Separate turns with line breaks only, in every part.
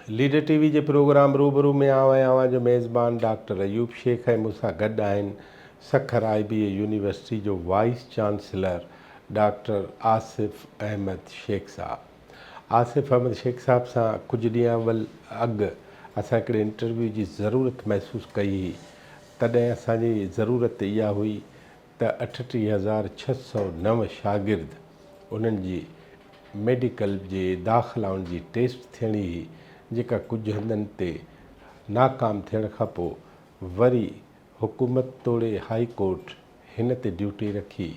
Leader TV जे programme रूबरू में आवां जो मेज़बान डॉक्टर अयूब शेख ऐं मूंसां गॾु आहिनि सखर IBA यूनिवर्सिटी जो vice chancellor doctor Asif Ahmed Sheikh साहब। आसिफ़ अहमद शेख साहब सां कुझु ॾींहं अॻु असां हिकिड़े इंटरव्यू जी ज़रूरत महसूसु कई हुई। तॾहिं असांजी ज़रूरत इहा हुई त 38,609 शागिर्द उन्हनि जी मेडिकल जे दाख़िलाउनि जी टेस्ट थियणी हुई, जेका कुझु हंधनि ते नाकाम थियण खां पोइ वरी हुकूमत तोड़े हाई कोर्ट हिन ते ड्यूटी रखी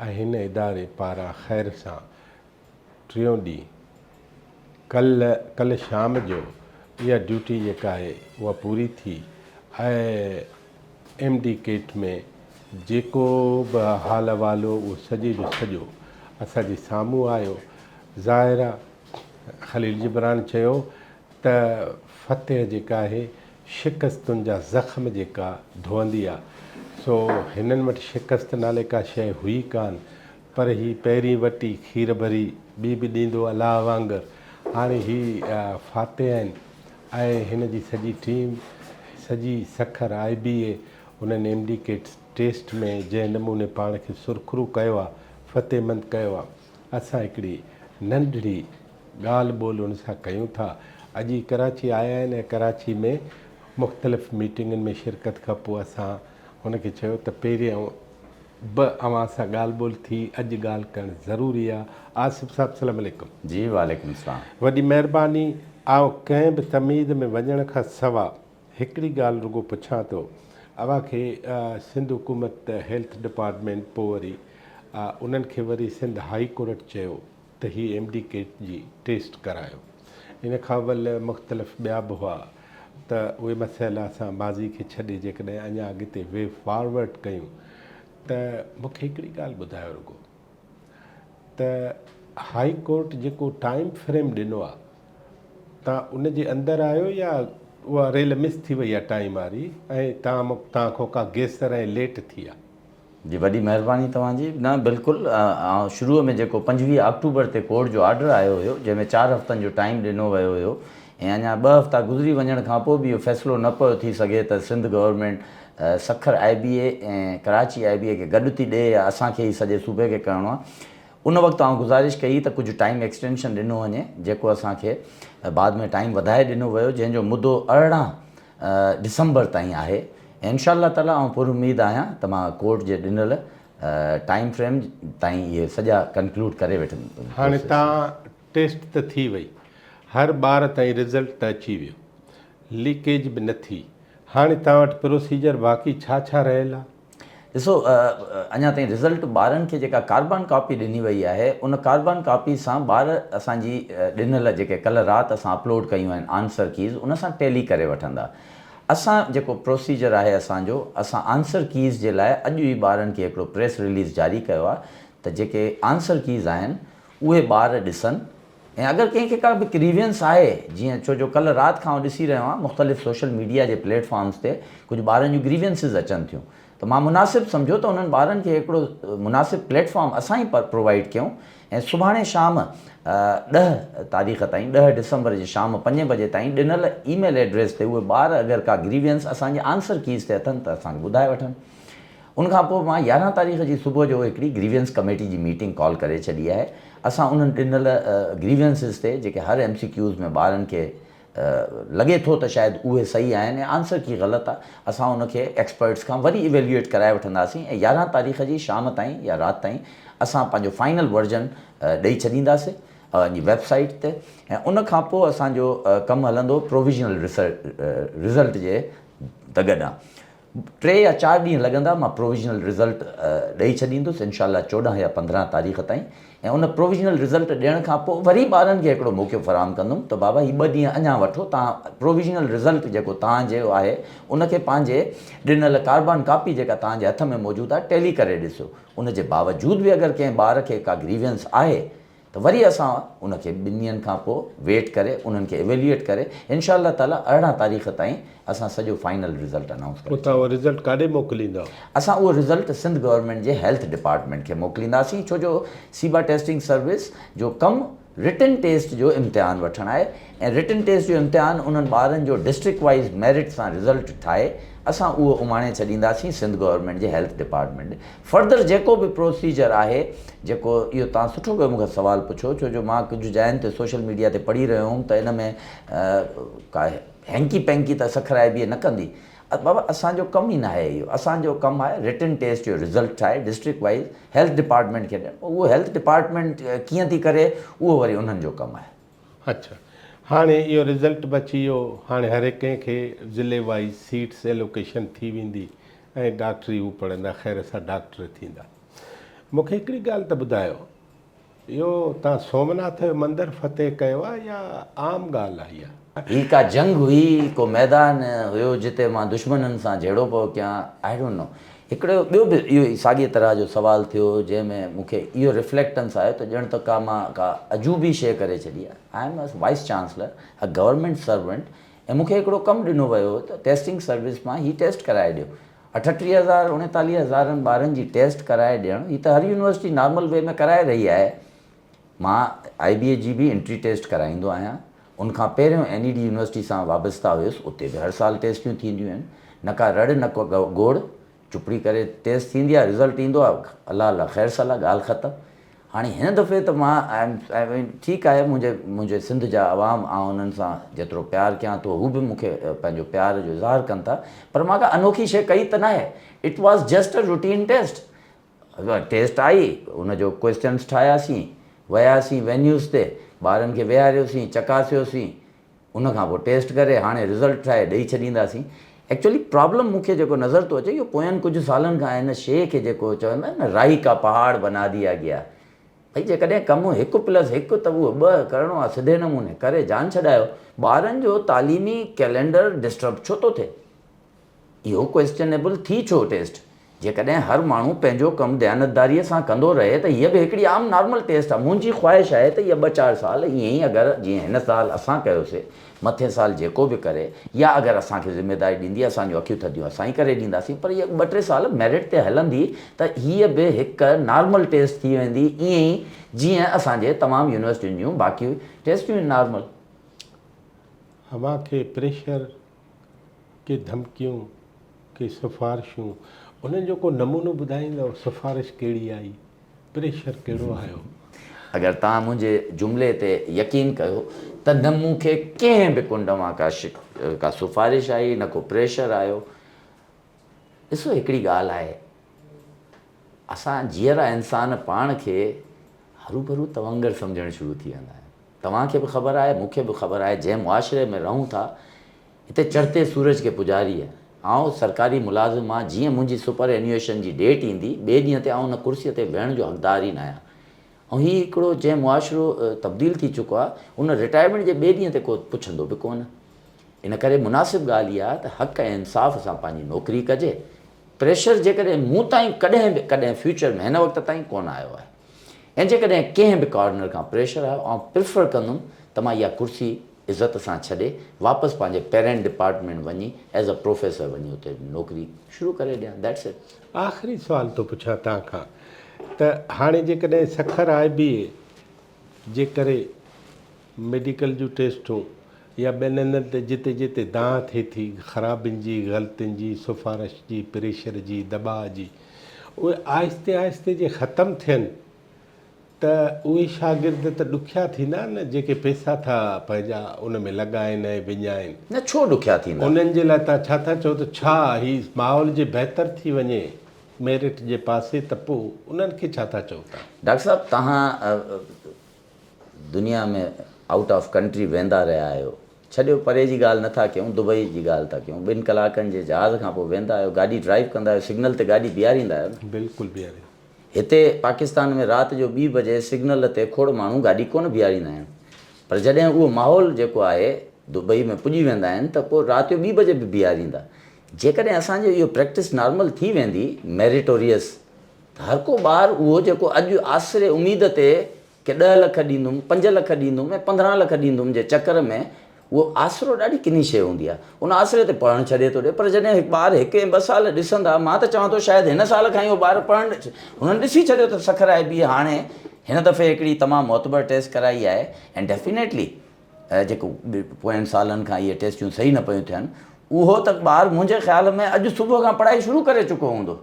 ऐं हिन इदारे पारां ख़ैर सां टियों ॾींहुं कल्ह शाम जो इहा ड्यूटी जेका आहे उहा पूरी थी ऐं MD केट में जेको बि हाल वालो उहो सॼे जो सॼो असांजे साम्हूं आयो। ज़ाहिर ख़लील जिब्रान चयो त फ़तेह जेका आहे शिकस्तुनि जा ज़ख़्म जेका धोअंदी आहे। सो हिननि वटि शिकस्त नाले का शइ हुई कान, पर ही पहिरीं वटी खीर भरी ॿी बि ॾींदो अलाह वांगुरु। हाणे ही फ़ातेह आहिनि ऐं हिन जी सॼी टीम सॼी सखर IBA उन्हनि MD केट टेस्ट में जंहिं नमूने पाण खे सुरखरू कयो आहे, फ़तेहमंद कयो आहे, असां हिकिड़ी नंढड़ी ॻाल्हि ॿोल उन सां कयूं था। अॼु ई कराची आया आहिनि ऐं कराची में मुख़्तलिफ़ मीटिंगुनि में शिरकत खां पोइ असां हुनखे चयो त पहिरियों बि अवां सां ॻाल्हि ॿोल थी, अॼु ॻाल्हि करणु ज़रूरी आहे। आसिफ़ साहब अस्सलाम वालेकुम।
जी वालेकुम सलाम।
वॾी महिरबानी। आउं कंहिं बि तमीज़ में वञण खां सवाइ हिकिड़ी ॻाल्हि रुॻो पुछां थो। अव्हां खे सिंध हुकूमत हेल्थ डिपार्टमेंट पोइ वरी उन्हनि खे वरी सिंध हाई कोर्ट चयो त ही MD केट जी टेस्ट करायो। इन खां मुख़्तलिफ़ ॿिया बि हुआ त उहे मसइला असां माज़ी खे छॾे जेकॾहिं अञा अॻिते वे फॉरवर्ड कयूं त मूंखे हिकिड़ी ॻाल्हि ॿुधायो रुॻो त हाई कोर्ट जेको टाइम फ्रेम ॾिनो आहे, तव्हां उन जे अंदरि आहियो या उहा रेल मिस थी वई आहे टाइम वारी ऐं तव्हां खां का गेसर ऐं लेट थी आहे?
जी वॾी महिरबानी तव्हांजी। न बिल्कुलु शुरूअ में जेको 25 अक्टूबर ते कोर्ट जो ऑर्डर आयो हुयो, जंहिंमें 4 हफ़्तनि जो टाइम ॾिनो वियो हुयो ऐं अञा 2 हफ़्ता गुज़री वञण खां पोइ बि इहो फ़ैसिलो न पियो थी सघे त सिंध गवर्नमेंट सखर IBA ऐं कराची IBA खे गॾु थी ॾिए या असांखे ई सॼे सूबे खे करिणो आहे। उन वक़्तु आउं गुज़ारिश कई त कुझु टाइम एक्सटेंशन ॾिनो वञे, जेको असांखे बाद में टाइम वधाए ॾिनो वियो, जंहिंजो मुदो 18 दिसंबर ताईं आहे। ऐं इंशाअल्लाह ताला आउं पुर उमीद आहियां त मां कोर्ट जे ॾिनल टाइम फ्रेम ताईं इहे सॼा कंक्लूड करे वेठुमि।
हाणे तव्हां टेस्ट त थी वई, हर ॿार ताईं रिज़ल्ट त अची वियो, लीकेज बि न थी, हाणे तव्हां वटि प्रोसीजर बाक़ी छा छा रहियल आहे?
ॾिसो, अञा ताईं रिज़ल्ट ॿारनि खे जेका कार्बन कॉपी ॾिनी वई आहे, उन कार्बन कॉपी सां ॿार असांजी ॾिनल जेके कल्ह राति असां अपलोड कयूं आहिनि आंसर कीज़, उन सां टैली करे वठंदा। असां जेको प्रोसीजर आहे असांजो, असां आंसर कीज़ जे लाइ अॼु ई ॿारनि खे हिकिड़ो प्रेस रिलीज़ जारी कयो आहे त जेके आंसर कीज़ आहिनि उहे ॿार ॾिसनि ऐं अगरि कंहिंखे का बि ग्रीवियंस आहे, जीअं छो जो कल्ह राति खां ॾिसी रहियो आहियां मुख़्तलिफ़ सोशल मीडिया जे प्लेटफॉर्म्स ते कुझु ॿारनि जूं ग्रीवियंसिस अचनि थियूं, त मां मुनासिबु सम्झो त उन्हनि ॿारनि खे हिकिड़ो मुनासिबु प्लेटफॉर्म असां ई प्रोवाइड कयूं ऐं सुभाणे शाम 10 तारीख़ ताईं 10 दिसंबर जे शाम 5 बजे ताईं ॾिनल ईमेल एड्रेस ते उहे ॿार अगरि का ग्रीवियंस असांजे आंसर कीज़ ते अथनि त असांखे ॿुधाए वठनि। उनखां पोइ मां 11 तारीख़ जी सुबुह जो हिकिड़ी ग्रीवियंस कमेटी जी मीटिंग कॉल करे छॾी आहे। असां उन्हनि ॾिनल ग्रीवियंसिस ते जेके हर MCQs में ॿारनि खे लॻे थो त शायदि उहे सही आहिनि ऐं आंसर की ग़लति आहे, असां उनखे एक्सपर्ट्स खां वरी इवेल्युएट कराए वठंदासीं ऐं 11 तारीख़ जी शाम ताईं या राति ताईं असां पंहिंजो फाइनल वर्जन ॾेई छॾींदासीं पंहिंजी वेबसाइट ते। ऐं उनखां पोइ असांजो कमु हलंदो प्रोविजनल रिज़ल्ट जे दॻॾां। 3 या 4 ॾींहं लॻंदा, मां प्रोविजनल रिज़ल्ट ॾेई छॾींदुसि इंशाअल्लाह 14 या 15 तारीख़ ताईं। ऐं उन प्रोविजनल रिज़ल्ट ॾियण खां पोइ वरी ॿारनि खे हिकिड़ो मौक़ो फ़राहम कंदुमि त बाबा हीअ 2 ॾींहं अञा वठो, तव्हां प्रोविजनल रिज़ल्ट जेको तव्हांजो आहे उनखे पंहिंजे ॾिनल कार्बन कापी जेका तव्हांजे हथ में मौजूदु आहे टैली करे ॾिसो। उन जे बावजूदि बि अगरि कंहिं ॿार खे का ग्रीवियंस आहे त वरी असां उनखे 2 ॾींहंनि खां पोइ वेट करे उन्हनि खे इवेल्युएट करे इंशाअल्लाह ताला 18 तारीख़ ताईं असां सॼो फाइनल रिज़ल्ट अनाउंस कयूं।
तव्हां उहो रिज़ल्ट काॾे मोकिलींदव?
असां उहो रिज़ल्ट सिंध गवर्नमेंट जे हेल्थ डिपार्टमेंट खे मोकिलींदासीं, छो जो सीबा टेस्टिंग सर्विस जो कमु रिटन टेस्ट जो इम्तिहान वठणु आहे ऐं रिटन टेस्ट जो इम्तिहान उन्हनि ॿारनि जो डिस्ट्रिक्ट वाइज़ मेरिट सां रिज़ल्ट ठाहे असां उहो उमाणे छॾींदासीं सिंध गवर्नमेंट जे हेल्थ डिपार्टमेंट। फर्दर जेको बि प्रोसीजर आहे, जेको इहो तव्हां सुठो कयो मूंखे सुवालु पुछो, छो जो मां कुझु जायुनि ते सोशल मीडिया ते पढ़ी रहियो हुउमि त इन में का हैंकी पैंकी त सखर IBA न कंदी। बाबा असांजो कमु ई न आहे इहो, असांजो कमु आहे रिटन टेस्ट जो रिज़ल्ट ठाहे डिस्ट्रिक्ट वाइज़ हेल्थ डिपार्टमेंट खे ॾियणु, उहो हेल्थ डिपार्टमेंट कीअं थी करे उहो वरी उन्हनि जो कमु आहे।
अच्छा, हाणे इहो रिज़ल्ट बि अची वियो, हाणे हर हिक खे ज़िले वाइज़ सीट्स एलोकेशन थी वेंदी ऐं डॉक्टरी हू पढ़ंदा, ख़ैर सां डॉक्टर थींदा। मूंखे हिकिड़ी ॻाल्हि त ॿुधायो, इहो तव्हां सोमनाथ जो मंदरु फ़तेह कयो आहे या आम ॻाल्हि आहे इहा?
ही का जंग हुई, को मैदान हुयो जिते मां दुश्मननि सां जहिड़ो पियो कयां, आई डोंट नो। हिकिड़ो ॿियो बि इहो ई साॻिए तरह जो सुवालु थियो जंहिंमें मूंखे इहो रिफ्लेक्टेंस आयो त ॼण त मां का अजूबी शइ करे छॾी आहे। I am a wise chancellor, a government servant, ऐं मूंखे हिकिड़ो कमु ॾिनो वियो त टेस्टिंग सर्विस मां ही टेस्ट कराए ॾियो। 38,000 39,000 ॿारनि जी टेस्ट कराए ॾियणु, ही त हर यूनिवर्सिटी नॉर्मल वे में कराए रही आहे। मां IBA जी बि एंट्री टेस्ट कराईंदो आहियां। उनखां पहिरियों NED यूनिवर्सिटी सां वाबस्ता हुयुसि, उते बि हर साल टेस्टियूं थींदियूं आहिनि। न का रड़ न को गोड़, चुपड़ी करे टेस्ट थींदी आहे, रिज़ल्ट ईंदो आहे, अलाह अलाह ख़ैर सलाह, ॻाल्हि ख़तमु। हाणे हिन दफ़े त मां ठीकु आहे, मुंहिंजे सिंध जा अवाम ऐं उन्हनि सां जेतिरो प्यारु कयां थो, हू बि मूंखे पंहिंजो प्यार जो इज़हार कनि था, पर मां का अनोखी शइ कई त न आहे। It was just a routine test. Test आई, उनजो क्वेश्चन्स ठाहियासीं, वियासीं वेन्यूज़ ते, ॿारनि खे विहारियोसीं, चकासियोसीं, उनखां पोइ टेस्ट करे हाणे रिज़ल्ट ठाहे ॾेई छॾींदासीं। एक्चुअली प्रॉब्लम मूंखे जेको नज़र थो अचे, इहो पोयनि कुझु सालनि खां हिन शइ खे जेको चवंदा आहिनि न, राई का पहाड़ बना दिया गया। भई जेकॾहिं कमु 1+1 त उहो 2 करिणो आहे, सिधे नमूने करे जान छॾायो। ॿारनि जो तालीमी कैलेंडर डिस्टर्ब छो थो थिए? इहो क्वेश्चनेबल थी छो टेस्ट? जेकॾहिं हर माण्हू पंहिंजो कमु दयानतदारीअ सां कंदो रहे त हीअ बि हिकिड़ी आम नॉर्मल टेस्ट आहे। मुंहिंजी ख़्वाहिश आहे त इहा 2-4 साल ईअं ई, अगरि जीअं हिन साल असां कयोसीं, मथे साल जेको बि करे, या अगरि असांखे ज़िमेदारी ॾींदी, असांजो अखियूं थधियूं असां ई करे ॾींदासीं, पर इहा 2-3 साल मेरिट ते हलंदी त हीअ बि हिकु नॉर्मल टेस्ट थी वेंदी, ईअं ई जीअं असांजे तमामु यूनिवर्सिटियुनि जूं बाक़ी टेस्टियूं आहिनि नॉर्मल।
हवा के प्रेशर के धमकियूं के सिफ़ारिशूं, उन्हनि जो को नमूनो ॿुधाईंदव? सिफ़ारिश कहिड़ी आई, प्रेशर कहिड़ो आयो?
अगरि तव्हां मुंहिंजे जुमिले ते यकीन कयो त न मूंखे कंहिं बि कुंड मां का सिफ़ारिश आई, न को प्रेशर आयो। ॾिसो, हिकिड़ी ॻाल्हि आहे, असां जीअरा इंसान पाण खे हरूभरू तवंगर सम्झणु शुरू थी वेंदा आहियूं। तव्हांखे बि ख़बर आहे, मूंखे बि ख़बर आहे, जंहिं मुआशिरे में रहूं था, हिते चढ़ते सूरज खे पुॼारी आहे। आउं सरकारी मुलाज़िम आहियां, जीअं मुंहिंजी सुपर एन्यूएशन जी डेट ईंदी, ॿिए ॾींहं ते आउं उन कुर्सीअ ते वेहण जो हक़दार ई न आहियां। ऐं हीउ हिकिड़ो जंहिं मुआशिरो तब्दील थी चुको आहे, उन रिटायरमेंट जे ॿिए ॾींहं ते को पुछंदो बि कोन। इन करे मुनासिबु ॻाल्हि इहा आहे त हक़ ऐं इंसाफ़ सां पंहिंजी नौकिरी कजे। प्रेशर जेकॾहिं मूं ताईं कॾहिं फ्यूचर में हिन वक़्त ताईं कोन आयो आहे, ऐं जेकॾहिं कंहिं बि कॉर्नर खां प्रेशर आयो, आउं प्रिफर कंदुमि त मां इहा कुर्सी इज़त सां छॾे वापसि पंहिंजे पेरेंट डिपार्टमेंट वञी एज़ अ प्रोफेसर वञी उते नौकिरी शुरू करे ॾियां। That's it.
आख़िरी सुवाल थो पुछां तव्हां खां, त हाणे जेकॾहिं सखर IBA जे करे मेडिकल जूं टेस्टूं या ॿियनि हंधनि ते जिते जिते दांह थिए थी, ख़राबियुनि जी, ग़लतियुनि जी, सिफ़ारिश जी, प्रेशर जी, दॿाअ जी, उहे आहिस्ते आहिस्ते जे ख़तमु थियनि त उहे शागिर्द त ॾुखिया थींदा न, जेके पैसा था पंहिंजा उन में लॻाइनि ऐं विञाइनि।
न छो ॾुखिया थींदा?
उन्हनि जे लाइ तव्हां छा था चओ त छा ही माहौल जे बहितर थी वञे मेरिट जे पासे, त पोइ उन्हनि खे छा था चओ तव्हां?
डॉक्टर साहब, तव्हां दुनिया में आउट ऑफ कंट्री वेंदा रहिया आहियो, छॾियो परे जी ॻाल्हि नथा कयूं, दुबई जी ॻाल्हि था कयूं, 2 कलाकनि जे जहाज़ खां पोइ वेंदा आहियो, गाॾी ड्राइव कंदा आहियो, सिग्नल ते गाॾी बीहारींदा आहियो न?
बिल्कुलु बीहारे।
हिते पाकिस्तान में राति जो 2 बजे सिग्नल ते खोड़ माण्हू गाॾी कोन बीहारींदा आहिनि, पर जॾहिं उहो माहौल जेको आहे दुबई में पुॼी वेंदा आहिनि त पोइ राति जो 2 बजे बि बीहारींदा। जेकॾहिं असांजो इहो प्रैक्टिस नॉर्मल थी वेंदी, मेरिटोरियस, त हर को ॿार उहो जेको अॼु आसिरे उमेद ते कि 10 लख ॾींदुमि, 5 लख ॾींदुमि ऐं 15 लख ॾींदुमि जे चकर में उहो आसिरो ॾाढी किनी शइ हूंदी आहे, उन आसिरे ते पढ़णु छॾे थो ॾिए। पर जॾहिं हिकु ॿारु 1 ऐं 2 साल ॾिसंदा, मां त चवां थो शायदि हिन साल खां ई उहो ॿारु पढ़णु हुननि ॾिसी छॾियो त सखर आहे बि हाणे हिन दफ़े हिकिड़ी तमामु मोतबर टेस्ट कराई आहे ऐं डेफिनेटली जेको पोयनि सालनि खां इहे टेस्टियूं सही न पियूं थियनि, उहो त ॿारु मुंहिंजे ख़्याल में अॼु सुबुह खां पढ़ाई शुरू करे चुको हूंदो।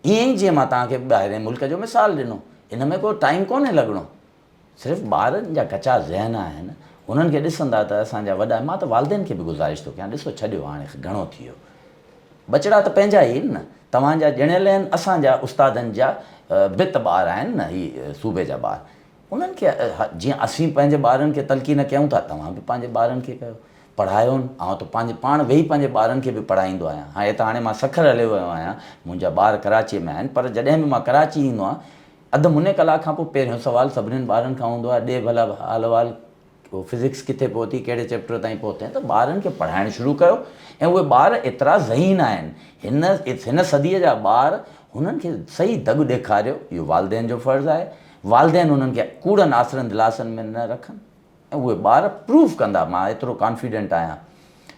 ईअं ई जीअं मां तव्हांखे ॿाहिरें मुल्क जो मिसाल ॾिनो, इन में को टाइम कोन्हे लॻणो, सिर्फ़ु ॿारनि जा कचा ज़हन आहिनि, उन्हनि खे ॾिसंदा त असांजा वॾा, मां त वालदेन खे बि गुज़ारिश थो कयां, ॾिसो छॾियो हाणे घणो थी वियो, बचिड़ा त पंहिंजा ई आहिनि न, तव्हांजा ॼणियल आहिनि, असांजा उस्तादनि जा भित ॿार आहिनि न, ही सूबे जा ॿार, उन्हनि खे जीअं असीं पंहिंजे ॿारनि खे तलक़ीन कयूं था, तव्हां बि पंहिंजे ॿारनि खे कयो, पढ़ायोनि। ऐं त पंहिंजे पाण वेही पंहिंजे ॿारनि खे बि पढ़ाईंदो आहियां। हाणे मां सखर हलियो वियो आहियां, मुंहिंजा ॿार कराची में आहिनि, पर जॾहिं बि मां कराची ईंदो आहियां, अधु मुने कलाक खां पोइ पहिरियों सुवालु सभिनीनि ॿारनि खां हूंदो आहे, ॾे भला हाल अहिवाल, फिज़िक्स किथे पहुती, कहिड़े चैप्टर ताईं पहुते, त ॿारनि खे पढ़ाइणु शुरू कयो। ऐं उहे ॿार एतिरा ज़हीन आहिनि, हिन सदीअ जा ॿार, हुननि खे सही दॻु ॾेखारियो, इहो वालदेन जो फ़र्ज़ु आहे। वालदेन उन्हनि खे कूड़नि आसिरनि दिलासनि में न रखनि, ऐं उहे ॿार प्रूफ कंदा, मां एतिरो कॉन्फिडेंट आहियां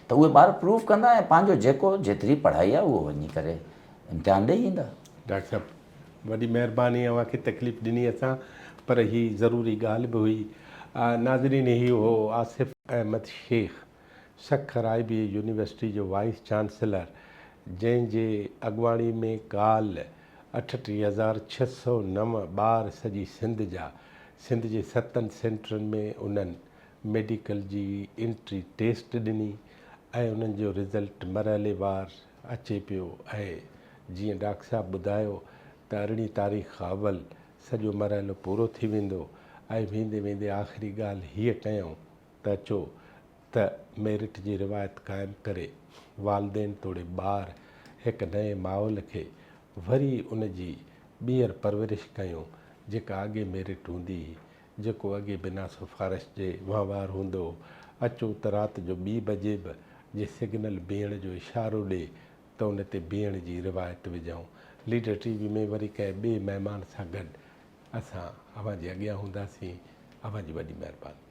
त उहे ॿार प्रूफ कंदा ऐं पंहिंजो जेतिरी पढ़ाई आहे उहो वञी करे इम्तिहान ॾेई ईंदा।
डॉक्टर साहब वॾी महिरबानी, अव्हांखे तकलीफ़ ॾिनी असां, पर ही ज़रूरी ॻाल्हि बि हुई। नाज़रीन, ही हो आसिफ़ अहमद शेख, सखर IBA यूनिवर्सिटी जो वाइस चांसलर, जंहिंजे अॻुवाणी में काल्ह 38,609 ॿार सॼी सिंध जे 7 सेंटरनि में उन्हनि मेडिकल जी एंट्री टेस्ट ॾिनी ऐं उन्हनि जो रिज़ल्ट मरहलेवार अचे पियो। ऐं जीअं डॉक्टर साहब ॿुधायो त 18 तारीख़ खां अवल सॼो मरहलो पूरो थी वेंदो। ऐं वेंदे वेंदे आख़िरी ॻाल्हि हीअ कयूं त अचो त मेरिट जी रिवायत क़ाइमु करे वालदेन तोड़े ॿार हिकु नए माहौल खे वरी उन जी ॿीहर परवरिश कयूं, जेका अॻे मेरिट हूंदी, जेको अॻे बिना सिफ़ारिश जे वहिंवार हूंदो। अचो त राति जो 2 बजे बि जे सिग्नल बीहण जो इशारो ॾे त उन ते बीहण जी रिवायत विझूं। लीडर TV में वरी कंहिं ॿिए महिमान सां गॾु असां अव्हांजे अॻियां हूंदासीं। अव्हांजी वॾी महिरबानी।